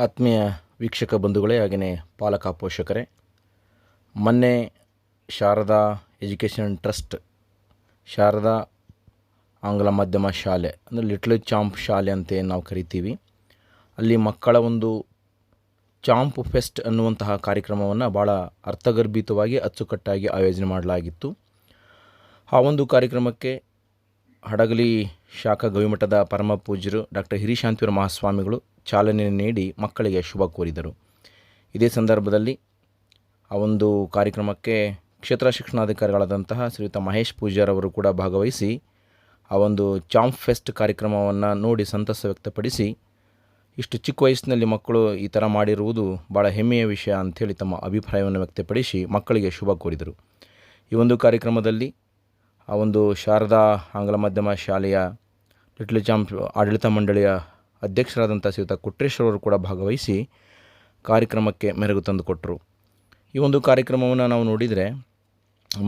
ಆತ್ಮೀಯ ವೀಕ್ಷಕ ಬಂಧುಗಳೇ, ಹಾಗೆಯೇ ಪಾಲಕ ಪೋಷಕರೇ, ಮೊನ್ನೆ ಶಾರದಾ ಎಜುಕೇಷನ್ ಟ್ರಸ್ಟ್ ಶಾರದಾ ಆಂಗ್ಲ ಮಾಧ್ಯಮ ಶಾಲೆ ಅಂದರೆ ಲಿಟ್ಲ್ ಚಾಂಪ್ ಶಾಲೆ ಅಂತ ಏನು ನಾವು ಕರಿತೀವಿ, ಅಲ್ಲಿ ಮಕ್ಕಳ ಒಂದು ಚಾಂಪ್ ಫೆಸ್ಟ್ ಅನ್ನುವಂತಹ ಕಾರ್ಯಕ್ರಮವನ್ನು ಭಾಳ ಅರ್ಥಗರ್ಭಿತವಾಗಿ ಅಚ್ಚುಕಟ್ಟಾಗಿ ಆಯೋಜನೆ ಮಾಡಲಾಗಿತ್ತು. ಆ ಒಂದು ಕಾರ್ಯಕ್ರಮಕ್ಕೆ ಹಡಗಲಿ ಶಾಖಾ ಗವಿಮಠದ ಪರಮ ಪೂಜ್ಯರು ಡಾಕ್ಟರ್ ಹಿರಿಶಾಂತಿವರ ಮಹಾಸ್ವಾಮಿಗಳು ಚಾಲನೆ ನೀಡಿ ಮಕ್ಕಳಿಗೆ ಶುಭ ಕೋರಿದರು. ಇದೇ ಸಂದರ್ಭದಲ್ಲಿ ಆ ಒಂದು ಕಾರ್ಯಕ್ರಮಕ್ಕೆ ಕ್ಷೇತ್ರ ಶಿಕ್ಷಣಾಧಿಕಾರಿಗಳಾದಂತಹ ಶ್ರೀಯುತ ಮಹೇಶ್ ಪೂಜಾರವರು ಕೂಡ ಭಾಗವಹಿಸಿ ಆ ಒಂದು ಚಾಂಪ್ ಫೆಸ್ಟ್ ಕಾರ್ಯಕ್ರಮವನ್ನು ನೋಡಿ ಸಂತಸ ವ್ಯಕ್ತಪಡಿಸಿ, ಇಷ್ಟು ಚಿಕ್ಕ ವಯಸ್ಸಿನಲ್ಲಿ ಮಕ್ಕಳು ಈ ಥರ ಮಾಡಿರುವುದು ಭಾಳ ಹೆಮ್ಮೆಯ ವಿಷಯ ಅಂಥೇಳಿ ತಮ್ಮ ಅಭಿಪ್ರಾಯವನ್ನು ವ್ಯಕ್ತಪಡಿಸಿ ಮಕ್ಕಳಿಗೆ ಶುಭ ಕೋರಿದರು. ಈ ಒಂದು ಕಾರ್ಯಕ್ರಮದಲ್ಲಿ ಆ ಒಂದು ಶಾರದಾ ಆಂಗ್ಲ ಮಾಧ್ಯಮ ಶಾಲೆಯ ಲಿಟ್ಲ್ ಚಾಂಪ್ ಆಡಳಿತ ಮಂಡಳಿಯ ಅಧ್ಯಕ್ಷರಾದಂಥ ಶ್ರೀಯುತ ಕುಟ್ರೇಶ್ವರವರು ಕೂಡ ಭಾಗವಹಿಸಿ ಕಾರ್ಯಕ್ರಮಕ್ಕೆ ಮೆರುಗು ತಂದುಕೊಟ್ಟರು. ಈ ಒಂದು ಕಾರ್ಯಕ್ರಮವನ್ನು ನಾವು ನೋಡಿದರೆ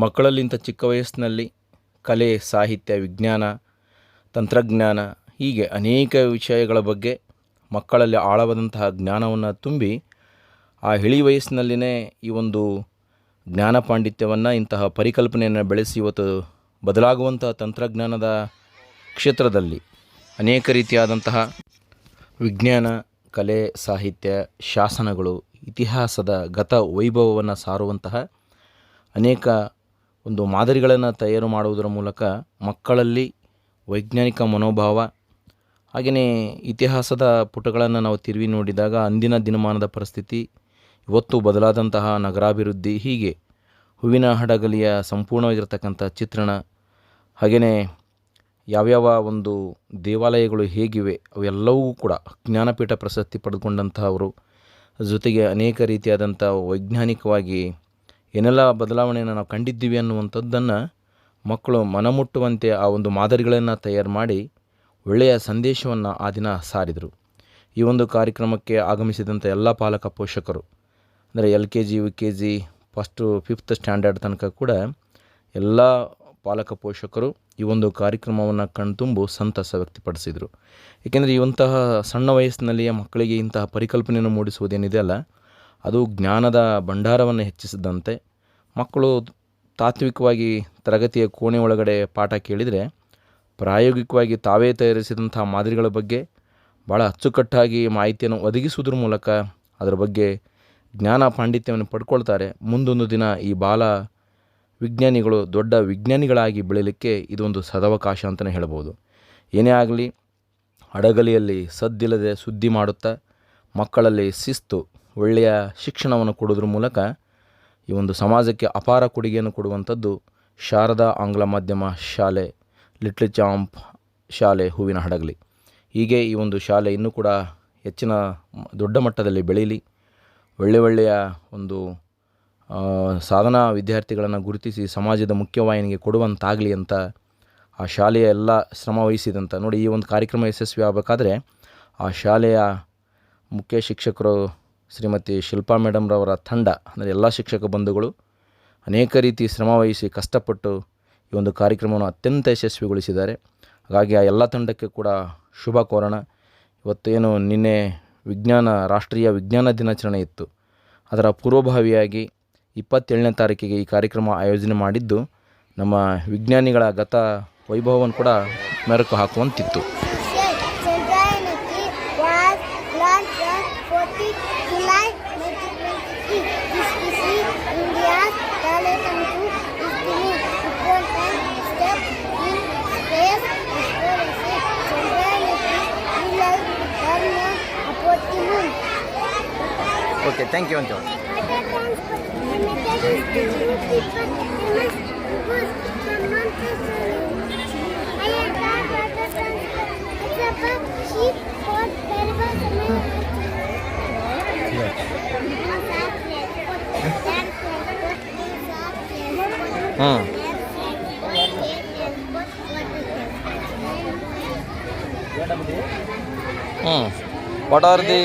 ಮಕ್ಕಳಲ್ಲಿ ಇಂಥ ಚಿಕ್ಕ ವಯಸ್ಸಿನಲ್ಲಿ ಕಲೆ, ಸಾಹಿತ್ಯ, ವಿಜ್ಞಾನ, ತಂತ್ರಜ್ಞಾನ ಹೀಗೆ ಅನೇಕ ವಿಷಯಗಳ ಬಗ್ಗೆ ಮಕ್ಕಳಲ್ಲಿ ಆಳವಾದಂತಹ ಜ್ಞಾನವನ್ನು ತುಂಬಿ ಆ ಇಳಿ ವಯಸ್ಸಿನಲ್ಲಿಯೇ ಈ ಒಂದು ಜ್ಞಾನ ಪಾಂಡಿತ್ಯವನ್ನು, ಇಂತಹ ಪರಿಕಲ್ಪನೆಯನ್ನು ಬೆಳೆಸಿ ಇವತ್ತು ಬದಲಾಗುವಂಥ ತಂತ್ರಜ್ಞಾನದ ಕ್ಷೇತ್ರದಲ್ಲಿ ಅನೇಕ ರೀತಿಯಾದಂತಹ ವಿಜ್ಞಾನ, ಕಲೆ, ಸಾಹಿತ್ಯ, ಶಾಸನಗಳು, ಇತಿಹಾಸದ ಗತ ವೈಭವವನ್ನು ಸಾರುವಂತಹ ಅನೇಕ ಒಂದು ಮಾದರಿಗಳನ್ನು ತಯಾರು ಮಾಡುವುದರ ಮೂಲಕ ಮಕ್ಕಳಲ್ಲಿ ವೈಜ್ಞಾನಿಕ ಮನೋಭಾವ, ಹಾಗೆಯೇ ಇತಿಹಾಸದ ಪುಟಗಳನ್ನು ನಾವು ತಿರುವಿ ನೋಡಿದಾಗ ಅಂದಿನ ದಿನಮಾನದ ಪರಿಸ್ಥಿತಿ, ಇವತ್ತು ಬದಲಾದಂತಹ ನಗರಾಭಿವೃದ್ಧಿ, ಹೀಗೆ ಹೂವಿನ ಹಡಗಲಿಯ ಸಂಪೂರ್ಣವಾಗಿರ್ತಕ್ಕಂಥ ಚಿತ್ರಣ, ಹಾಗೆಯೇ ಯಾವ್ಯಾವ ಒಂದು ದೇವಾಲಯಗಳು ಹೇಗಿವೆ ಅವೆಲ್ಲವೂ ಕೂಡ ಜ್ಞಾನಪೀಠ ಪ್ರಶಸ್ತಿ ಪಡೆದುಕೊಂಡಂತಹವರು, ಜೊತೆಗೆ ಅನೇಕ ರೀತಿಯಾದಂಥ ವೈಜ್ಞಾನಿಕವಾಗಿ ಏನೆಲ್ಲ ಬದಲಾವಣೆಯನ್ನು ನಾವು ಕಂಡಿದ್ದೀವಿ ಅನ್ನುವಂಥದ್ದನ್ನು ಮಕ್ಕಳು ಮನಮುಟ್ಟುವಂತೆ ಆ ಒಂದು ಮಾದರಿಗಳನ್ನು ತಯಾರು ಮಾಡಿ ಒಳ್ಳೆಯ ಸಂದೇಶವನ್ನು ಆ ದಿನ ಸಾರಿದರು. ಈ ಒಂದು ಕಾರ್ಯಕ್ರಮಕ್ಕೆ ಆಗಮಿಸಿದಂಥ ಎಲ್ಲ ಪಾಲಕ ಪೋಷಕರು ಅಂದರೆ LKG, UKG, 1st to 5th standard ತನಕ ಕೂಡ ಎಲ್ಲ ಪಾಲಕ ಪೋಷಕರು ಈ ಒಂದು ಕಾರ್ಯಕ್ರಮವನ್ನು ಕಣ್ತುಂಬು ಸಂತಸ ವ್ಯಕ್ತಪಡಿಸಿದರು. ಏಕೆಂದರೆ ಇಂತಹ ಸಣ್ಣ ವಯಸ್ಸಿನಲ್ಲಿಯೇ ಮಕ್ಕಳಿಗೆ ಇಂತಹ ಪರಿಕಲ್ಪನೆಯನ್ನು ಮೂಡಿಸುವುದೇನಿದೆ ಅಲ್ಲ, ಅದು ಜ್ಞಾನದ ಭಂಡಾರವನ್ನು ಹೆಚ್ಚಿಸಿದಂತೆ. ಮಕ್ಕಳು ತಾತ್ವಿಕವಾಗಿ ತರಗತಿಯ ಕೋಣೆ ಒಳಗಡೆ ಪಾಠ ಕೇಳಿದರೆ ಪ್ರಾಯೋಗಿಕವಾಗಿ ತಾವೇ ತಯಾರಿಸಿದಂಥ ಮಾದರಿಗಳ ಬಗ್ಗೆ ಭಾಳ ಅಚ್ಚುಕಟ್ಟಾಗಿ ಮಾಹಿತಿಯನ್ನು ಒದಗಿಸುವುದರ ಮೂಲಕ ಅದರ ಬಗ್ಗೆ ಜ್ಞಾನ ಪಾಂಡಿತ್ಯವನ್ನು ಪಡ್ಕೊಳ್ತಾರೆ. ಮುಂದೊಂದು ದಿನ ಈ ಬಾಲ ವಿಜ್ಞಾನಿಗಳು ದೊಡ್ಡ ವಿಜ್ಞಾನಿಗಳಾಗಿ ಬೆಳೀಲಿಕ್ಕೆ ಇದೊಂದು ಸದವಕಾಶ ಅಂತಲೇ ಹೇಳ್ಬೋದು. ಏನೇ ಆಗಲಿ, ಹಡಗಲಿಯಲ್ಲಿ ಸದ್ದಿಲ್ಲದೆ ಸುದ್ದಿ ಮಾಡುತ್ತಾ ಮಕ್ಕಳಲ್ಲಿ ಶಿಸ್ತು, ಒಳ್ಳೆಯ ಶಿಕ್ಷಣವನ್ನು ಕೊಡೋದ್ರ ಮೂಲಕ ಈ ಒಂದು ಸಮಾಜಕ್ಕೆ ಅಪಾರ ಕೊಡುಗೆಯನ್ನು ಕೊಡುವಂಥದ್ದು ಶಾರದಾ ಆಂಗ್ಲ ಮಾಧ್ಯಮ ಶಾಲೆ, ಲಿಟ್ಲ್ ಚಾಂಪ್ ಶಾಲೆ, ಹೂವಿನ ಹಡಗಲಿ. ಹೀಗೆ ಈ ಒಂದು ಶಾಲೆ ಇನ್ನೂ ಕೂಡ ಹೆಚ್ಚಿನ ದೊಡ್ಡ ಮಟ್ಟದಲ್ಲಿ ಬೆಳೀಲಿ, ಒಳ್ಳೆಯ ಒಂದು ಸಾಧನಾ ವಿದ್ಯಾರ್ಥಿಗಳನ್ನು ಗುರುತಿಸಿ ಸಮಾಜದ ಮುಖ್ಯವಾಹಿನಿಗೆ ಕೊಡುವಂತಾಗಲಿ ಅಂತ ಆ ಶಾಲೆಯ ಎಲ್ಲ ಶ್ರಮ ವಹಿಸಿದಂಥ ನೋಡಿ. ಈ ಒಂದು ಕಾರ್ಯಕ್ರಮ ಯಶಸ್ವಿ ಆಗಬೇಕಾದ್ರೆ ಆ ಶಾಲೆಯ ಮುಖ್ಯ ಶಿಕ್ಷಕರು ಶ್ರೀಮತಿ ಶಿಲ್ಪಾ ಮೇಡಮ್ರವರ ತಂಡ ಅಂದರೆ ಎಲ್ಲ ಶಿಕ್ಷಕ ಬಂಧುಗಳು ಅನೇಕ ರೀತಿ ಶ್ರಮ ವಹಿಸಿ ಕಷ್ಟಪಟ್ಟು ಈ ಒಂದು ಕಾರ್ಯಕ್ರಮವನ್ನು ಅತ್ಯಂತ ಯಶಸ್ವಿಗೊಳಿಸಿದ್ದಾರೆ. ಹಾಗಾಗಿ ಆ ಎಲ್ಲ ತಂಡಕ್ಕೆ ಕೂಡ ಶುಭ ಕೋರೋಣ. ಇವತ್ತೇನು ನಿನ್ನೆ ರಾಷ್ಟ್ರೀಯ ವಿಜ್ಞಾನ ದಿನಾಚರಣೆ ಇತ್ತು, ಅದರ ಪೂರ್ವಭಾವಿಯಾಗಿ 27ನೇ ತಾರೀಕಿಗೆ ಈ ಕಾರ್ಯಕ್ರಮ ಆಯೋಜನೆ ಮಾಡಿದ್ದು ನಮ್ಮ ವಿಜ್ಞಾನಿಗಳ ಗತ ವೈಭವವನ್ನು ಕೂಡ ಮೆರುಕು ಹಾಕುವಂತಿತ್ತು. ಓಕೆ, ಥ್ಯಾಂಕ್ ಯು ಅಂತ What are the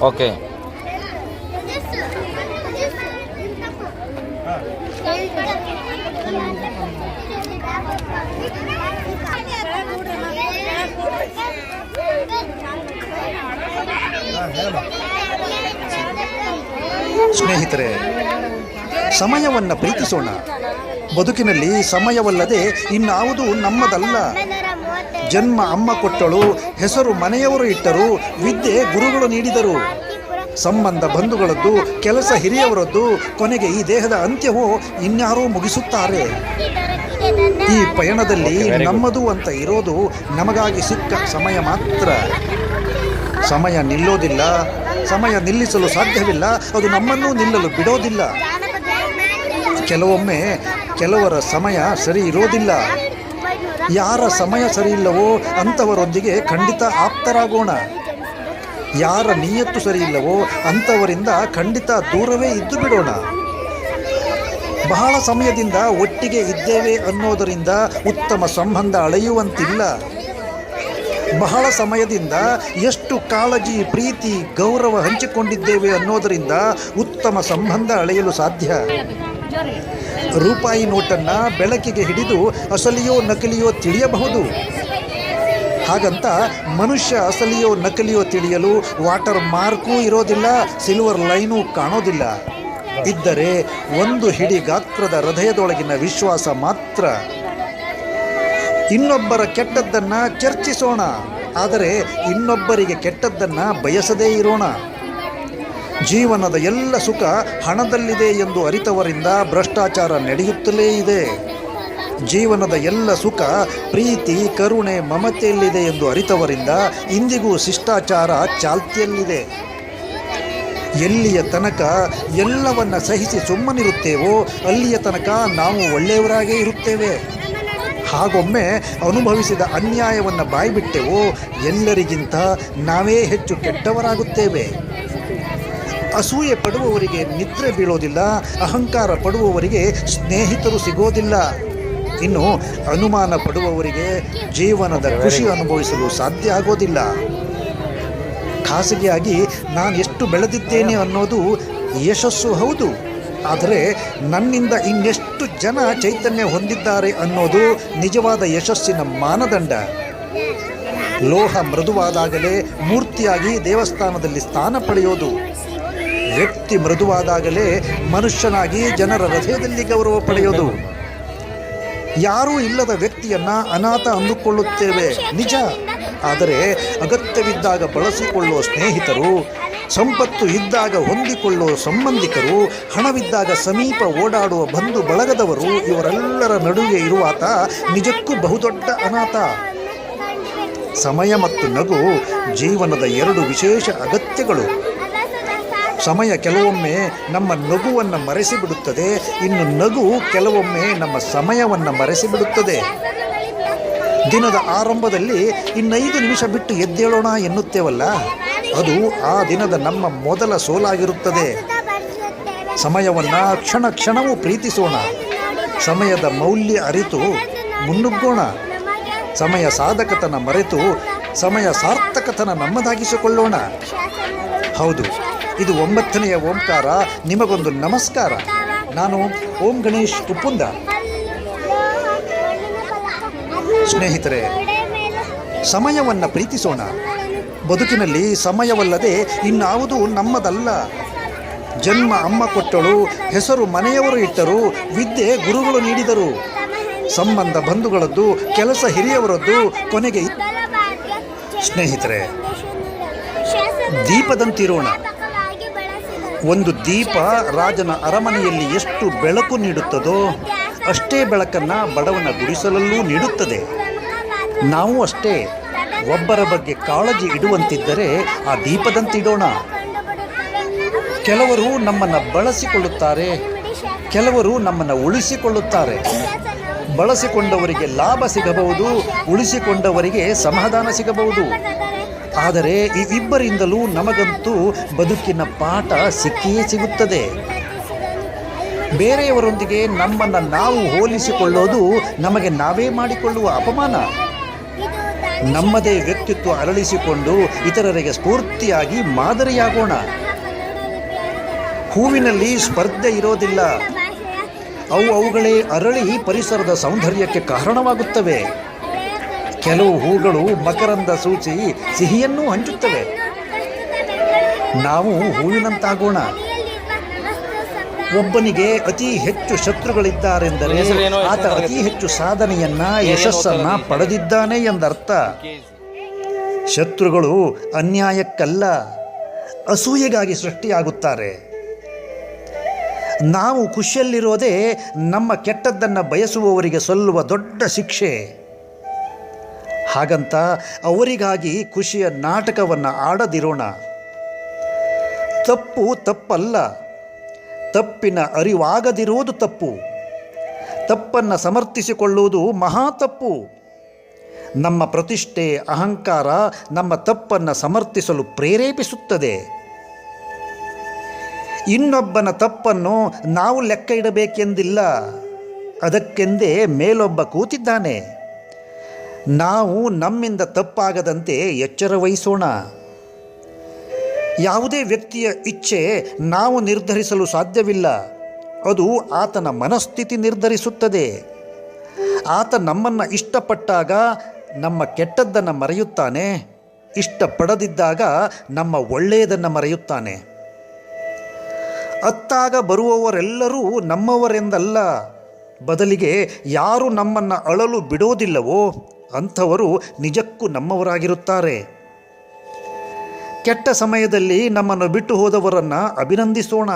ಓಕೆ. ಸ್ನೇಹಿತರೆ, ಸಮಯವನ್ನು ಪ್ರೀತಿಸೋಣ. ಬದುಕಿನಲ್ಲಿ ಸಮಯವಲ್ಲದೆ ಇನ್ನಾವುದು ನಮ್ಮದಲ್ಲ. ಜನ್ಮ ಅಮ್ಮ ಕೊಟ್ಟಳು, ಹೆಸರು ಮನೆಯವರು ಇಟ್ಟರು, ವಿದ್ಯೆ ಗುರುಗಳು ನೀಡಿದರು. ಸಂಬಂಧ ಬಂಧುಗಳದ್ದು, ಕೆಲಸ ಹಿರಿಯವರದ್ದು, ಕೊನೆಗೆ ಈ ದೇಹದ ಅಂತ್ಯವೋ ಇನ್ಯಾರೋ ಮುಗಿಸುತ್ತಾರೆ. ಈ ಪಯಣದಲ್ಲಿ ನಮ್ಮದು ಅಂತ ಇರೋದು ನಮಗಾಗಿ ಸಿಕ್ಕ ಸಮಯ ಮಾತ್ರ. ಸಮಯ ನಿಲ್ಲೋದಿಲ್ಲ, ಸಮಯ ನಿಲ್ಲಿಸಲು ಸಾಧ್ಯವಿಲ್ಲ, ಅದು ನಮ್ಮನ್ನೂ ನಿಲ್ಲಲು ಬಿಡೋದಿಲ್ಲ. ಕೆಲವೊಮ್ಮೆ ಕೆಲವರ ಸಮಯ ಸರಿ ಇರೋದಿಲ್ಲ. ಯಾರ ಸಮಯ ಸರಿ ಇಲ್ಲವೋ ಅಂಥವರೊಂದಿಗೆ ಖಂಡಿತ ಆಪ್ತರಾಗೋಣ. ಯಾರ ನಿಯತ್ತು ಸರಿ ಇಲ್ಲವೋ ಅಂಥವರಿಂದ ಖಂಡಿತ ದೂರವೇ ಇದ್ದು ಬಿಡೋಣ. ಬಹಳ ಸಮಯದಿಂದ ಒಟ್ಟಿಗೆ ಇದ್ದೇವೆ ಅನ್ನೋದರಿಂದ ಉತ್ತಮ ಸಂಬಂಧ ಅಳೆಯುವಂತಿಲ್ಲ. ಬಹಳ ಸಮಯದಿಂದ ಎಷ್ಟು ಕಾಳಜಿ, ಪ್ರೀತಿ, ಗೌರವ ಹಂಚಿಕೊಂಡಿದ್ದೇವೆ ಅನ್ನೋದರಿಂದ ಉತ್ತಮ ಸಂಬಂಧ ಅಳೆಯಲು ಸಾಧ್ಯ. ರೂಪಾಯಿ ನೋಟನ್ನು ಬೆಳಕಿಗೆ ಹಿಡಿದು ಅಸಲಿಯೋ ನಕಲಿಯೋ ತಿಳಿಯಬಹುದು. ಹಾಗಂತ ಮನುಷ್ಯ ಅಸಲಿಯೋ ನಕಲಿಯೋ ತಿಳಿಯಲು ವಾಟರ್ ಮಾರ್ಕೂ ಇರೋದಿಲ್ಲ, ಸಿಲ್ವರ್ ಲೈನೂ ಕಾಣೋದಿಲ್ಲ. ಇದ್ದರೆ ಒಂದು ಹಿಡಿ ಗಾತ್ರದ ಹೃದಯದೊಳಗಿನ ವಿಶ್ವಾಸ ಮಾತ್ರ. ಇನ್ನೊಬ್ಬರ ಕೆಟ್ಟದ್ದನ್ನು ಚರ್ಚಿಸೋಣ, ಆದರೆ ಇನ್ನೊಬ್ಬರಿಗೆ ಕೆಟ್ಟದ್ದನ್ನು ಬಯಸದೇ ಇರೋಣ. ಜೀವನದ ಎಲ್ಲ ಸುಖ ಹಣದಲ್ಲಿದೆ ಎಂದು ಅರಿತವರಿಂದ ಭ್ರಷ್ಟಾಚಾರ ನಡೆಯುತ್ತಲೇ ಇದೆ. ಜೀವನದ ಎಲ್ಲ ಸುಖ ಪ್ರೀತಿ, ಕರುಣೆ, ಮಮತೆಯಲ್ಲಿದೆ ಎಂದು ಅರಿತವರಿಂದ ಇಂದಿಗೂ ಶಿಷ್ಟಾಚಾರ ಚಾಲ್ತಿಯಲ್ಲಿದೆ. ಎಲ್ಲಿಯ ತನಕ ಎಲ್ಲವನ್ನ ಸಹಿಸಿ ಸುಮ್ಮನಿರುತ್ತೇವೋ ಅಲ್ಲಿಯ ತನಕ ನಾವು ಒಳ್ಳೆಯವರಾಗೇ ಇರುತ್ತೇವೆ. ಹಾಗೊಮ್ಮೆ ಅನುಭವಿಸಿದ ಅನ್ಯಾಯವನ್ನು ಬಾಯ್ಬಿಟ್ಟೆವೋ ಎಲ್ಲರಿಗಿಂತ ನಾವೇ ಹೆಚ್ಚು ಕೆಟ್ಟವರಾಗುತ್ತೇವೆ. ಅಸೂಯೆ ಪಡುವವರಿಗೆ ನಿದ್ರೆ ಬೀಳೋದಿಲ್ಲ, ಅಹಂಕಾರ ಪಡುವವರಿಗೆ ಸ್ನೇಹಿತರು ಸಿಗೋದಿಲ್ಲ. ಇನ್ನು ಅನುಮಾನ ಪಡುವವರಿಗೆ ಜೀವನದ ಖುಷಿ ಅನುಭವಿಸಲು ಸಾಧ್ಯ ಆಗೋದಿಲ್ಲ. ಖಾಸಗಿಯಾಗಿ ನಾನು ಎಷ್ಟು ಬೆಳೆದಿದ್ದೇನೆ ಅನ್ನೋದು ಯಶಸ್ಸು ಹೌದು, ಆದರೆ ನನ್ನಿಂದ ಇನ್ನೆಷ್ಟು ಜನ ಚೈತನ್ಯ ಹೊಂದಿದ್ದಾರೆ ಅನ್ನೋದು ನಿಜವಾದ ಯಶಸ್ಸಿನ ಮಾನದಂಡ. ಲೋಹ ಮೃದುವಾದಾಗಲೇ ಮೂರ್ತಿಯಾಗಿ ದೇವಸ್ಥಾನದಲ್ಲಿ ಸ್ಥಾನ ಪಡೆಯೋದು. ವ್ಯಕ್ತಿ ಮೃದುವಾದಾಗಲೇ ಮನುಷ್ಯನಾಗಿ ಜನರ ಹೃದಯದಲ್ಲಿ ಗೌರವ ಪಡೆಯೋದು. ಯಾರೂ ಇಲ್ಲದ ವ್ಯಕ್ತಿಯನ್ನ ಅನಾಥ ಅಂದುಕೊಳ್ಳುತ್ತೇವೆ ನಿಜ, ಆದರೆ ಅಗತ್ಯವಿದ್ದಾಗ ಬಳಸಿಕೊಳ್ಳುವ ಸ್ನೇಹಿತರು, ಸಂಪತ್ತು ಇದ್ದಾಗ ಹೊಂದಿಕೊಳ್ಳುವ ಸಂಬಂಧಿಕರು, ಹಣವಿದ್ದಾಗ ಸಮೀಪ ಓಡಾಡುವ ಬಂಧು ಬಳಗದವರು, ಇವರೆಲ್ಲರ ನಡುವೆ ಇರುವಾತ ನಿಜಕ್ಕೂ ಬಹುದೊಡ್ಡ ಅನಾಥ. ಸಮಯ ಮತ್ತು ನಗು ಜೀವನದ ಎರಡು ವಿಶೇಷ ಅಗತ್ಯಗಳು. ಸಮಯ ಕೆಲವೊಮ್ಮೆ ನಮ್ಮ ನಗುವನ್ನು ಮರೆಸಿಬಿಡುತ್ತದೆ, ಇನ್ನು ನಗು ಕೆಲವೊಮ್ಮೆ ನಮ್ಮ ಸಮಯವನ್ನು ಮರೆಸಿಬಿಡುತ್ತದೆ. ದಿನದ ಆರಂಭದಲ್ಲಿ 5 ನಿಮಿಷ ಬಿಟ್ಟು ಎದ್ದೇಳೋಣ ಎನ್ನುತ್ತೇವಲ್ಲ, ಅದು ಆ ದಿನದ ನಮ್ಮ ಮೊದಲ ಸೋಲಾಗಿರುತ್ತದೆ. ಸಮಯವನ್ನು ಕ್ಷಣ ಕ್ಷಣವೂ ಪ್ರೀತಿಸೋಣ. ಸಮಯದ ಮೌಲ್ಯ ಅರಿತು ಮುನ್ನುಗ್ಗೋಣ. ಸಮಯ ಸಾಧಕತನ ಮರೆತು ಸಮಯ ಸಾರ್ಥಕತನ ನಮ್ಮದಾಗಿಸಿಕೊಳ್ಳೋಣ. ಹೌದು, ಇದು 9ನೆಯ ಓಂಕಾರ. ನಿಮಗೊಂದು ನಮಸ್ಕಾರ. ನಾನು ಓಂ ಗಣೇಶ್ ಉಪ್ಪುಂದ. ಸ್ನೇಹಿತರೆ, ಸಮಯವನ್ನು ಪ್ರೀತಿಸೋಣ. ಬದುಕಿನಲ್ಲಿ ಸಮಯವಲ್ಲದೆ ಇನ್ನಾವುದು ನಮ್ಮದಲ್ಲ. ಜನ್ಮ ಅಮ್ಮ ಕೊಟ್ಟಳು, ಹೆಸರು ಮನೆಯವರು ಇಟ್ಟರು, ವಿದ್ಯೆ ಗುರುಗಳು ನೀಡಿದರು. ಸಂಬಂಧ ಬಂಧುಗಳದ್ದು, ಕೆಲಸ ಹಿರಿಯವರದ್ದು, ಕೊನೆಗೆ ಸ್ನೇಹಿತರೆ, ದೀಪದಂತಿರೋಣ. ಒಂದು ದೀಪ ರಾಜನ ಅರಮನೆಯಲ್ಲಿ ಎಷ್ಟು ಬೆಳಕು ನೀಡುತ್ತದೋ ಅಷ್ಟೇ ಬೆಳಕನ್ನು ಬಡವನ ಗುಡಿಸಲಲ್ಲೂ ನೀಡುತ್ತದೆ. ನಾವು ಅಷ್ಟೇ ಒಬ್ಬರ ಬಗ್ಗೆ ಕಾಳಜಿ ಇಡುವಂತಿದ್ದರೆ ಆ ದೀಪದಂತಿಡೋಣ. ಕೆಲವರು ನಮ್ಮನ್ನು ಬಳಸಿಕೊಳ್ಳುತ್ತಾರೆ, ಕೆಲವರು ನಮ್ಮನ್ನು ಉಳಿಸಿಕೊಳ್ಳುತ್ತಾರೆ. ಬಳಸಿಕೊಂಡವರಿಗೆ ಲಾಭ ಸಿಗಬಹುದು, ಉಳಿಸಿಕೊಂಡವರಿಗೆ ಸಮಾಧಾನ ಸಿಗಬಹುದು. ಆದರೆ ಈ ಇಬ್ಬರಿಂದಲೂ ನಮಗಂತೂ ಬದುಕಿನ ಪಾಠ ಸಿಕ್ಕಿಯೇ ಸಿಗುತ್ತದೆ. ಬೇರೆಯವರೊಂದಿಗೆ ನಮ್ಮನ್ನು ನಾವು ಹೋಲಿಸಿಕೊಳ್ಳೋದು ನಮಗೆ ನಾವೇ ಮಾಡಿಕೊಳ್ಳುವ ಅಪಮಾನ. ನಮ್ಮದೇ ವ್ಯಕ್ತಿತ್ವ ಅರಳಿಸಿಕೊಂಡು ಇತರರಿಗೆ ಸ್ಫೂರ್ತಿಯಾಗಿ ಮಾದರಿಯಾಗೋಣ. ಹೂವಿನಲ್ಲಿ ಸ್ಪರ್ಧೆ ಇರೋದಿಲ್ಲ, ಅವುಗಳೇ ಅರಳಿ ಪರಿಸರದ ಸೌಂದರ್ಯಕ್ಕೆ ಕಾರಣವಾಗುತ್ತವೆ. ಕೆಲವು ಹೂಗಳು ಮಕರಂದ ಸೂಚಿ ಸಿಹಿಯನ್ನೂ ಹಂಚುತ್ತವೆ. ನಾವು ಹೂವಿನಂತಾಗೋಣ. ಒಬ್ಬನಿಗೆ ಅತಿ ಹೆಚ್ಚು ಶತ್ರುಗಳಿದ್ದಾರೆಂದರೆ ಆತ ಅತಿ ಹೆಚ್ಚು ಸಾಧನೆಯನ್ನ, ಯಶಸ್ಸನ್ನ ಪಡೆದಿದ್ದಾನೆ ಎಂದರ್ಥ. ಶತ್ರುಗಳು ಅನ್ಯಾಯಕ್ಕಲ್ಲ, ಅಸೂಯೆಗಾಗಿ ಸೃಷ್ಟಿಯಾಗುತ್ತಾರೆ. ನಾವು ಖುಷಿಯಲ್ಲಿರೋದೇ ನಮ್ಮ ಕೆಟ್ಟದ್ದನ್ನು ಬಯಸುವವರಿಗೆ ಸಲ್ಲುವ ದೊಡ್ಡ ಶಿಕ್ಷೆ. ಹಾಗಂತ ಅವರಿಗಾಗಿ ಖುಷಿಯ ನಾಟಕವನ್ನು ಆಡದಿರೋಣ. ತಪ್ಪು ತಪ್ಪಲ್ಲ, ತಪ್ಪಿನ ಅರಿವಾಗದಿರುವುದು ತಪ್ಪು. ತಪ್ಪನ್ನು ಸಮರ್ಥಿಸಿಕೊಳ್ಳುವುದು ಮಹಾ ತಪ್ಪು. ನಮ್ಮ ಪ್ರತಿಷ್ಠೆ, ಅಹಂಕಾರ ನಮ್ಮ ತಪ್ಪನ್ನು ಸಮರ್ಥಿಸಲು ಪ್ರೇರೇಪಿಸುತ್ತದೆ. ಇನ್ನೊಬ್ಬನ ತಪ್ಪನ್ನು ನಾವು ಲೆಕ್ಕ ಇಡಬೇಕೆಂದಿಲ್ಲ, ಅದಕ್ಕೆಂದೇ ಮೇಲೊಬ್ಬ ಕೂತಿದ್ದಾನೆ. ನಾವು ನಮ್ಮಿಂದ ತಪ್ಪಾಗದಂತೆ ಎಚ್ಚರ ವಹಿಸೋಣ. ಯಾವುದೇ ವ್ಯಕ್ತಿಯ ಇಚ್ಛೆ ನಾವು ನಿರ್ಧರಿಸಲು ಸಾಧ್ಯವಿಲ್ಲ, ಅದು ಆತನ ಮನಸ್ಥಿತಿ ನಿರ್ಧರಿಸುತ್ತದೆ. ಆತ ನಮ್ಮನ್ನು ಇಷ್ಟಪಟ್ಟಾಗ ನಮ್ಮ ಕೆಟ್ಟದ್ದನ್ನು ಮರೆಯುತ್ತಾನೆ, ಇಷ್ಟಪಡದಿದ್ದಾಗ ನಮ್ಮ ಒಳ್ಳೆಯದನ್ನು ಮರೆಯುತ್ತಾನೆ. ಅತ್ತಾಗ ಬರುವವರೆಲ್ಲರೂ ನಮ್ಮವರೆಂದಲ್ಲ, ಬದಲಿಗೆ ಯಾರು ನಮ್ಮನ್ನು ಅಳಲು ಬಿಡೋದಿಲ್ಲವೋ ಅಂಥವರು ನಿಜಕ್ಕೂ ನಮ್ಮವರಾಗಿರುತ್ತಾರೆ. ಕೆಟ್ಟ ಸಮಯದಲ್ಲಿ ನಮ್ಮನ್ನು ಬಿಟ್ಟು ಹೋದವರನ್ನು ಅಭಿನಂದಿಸೋಣ.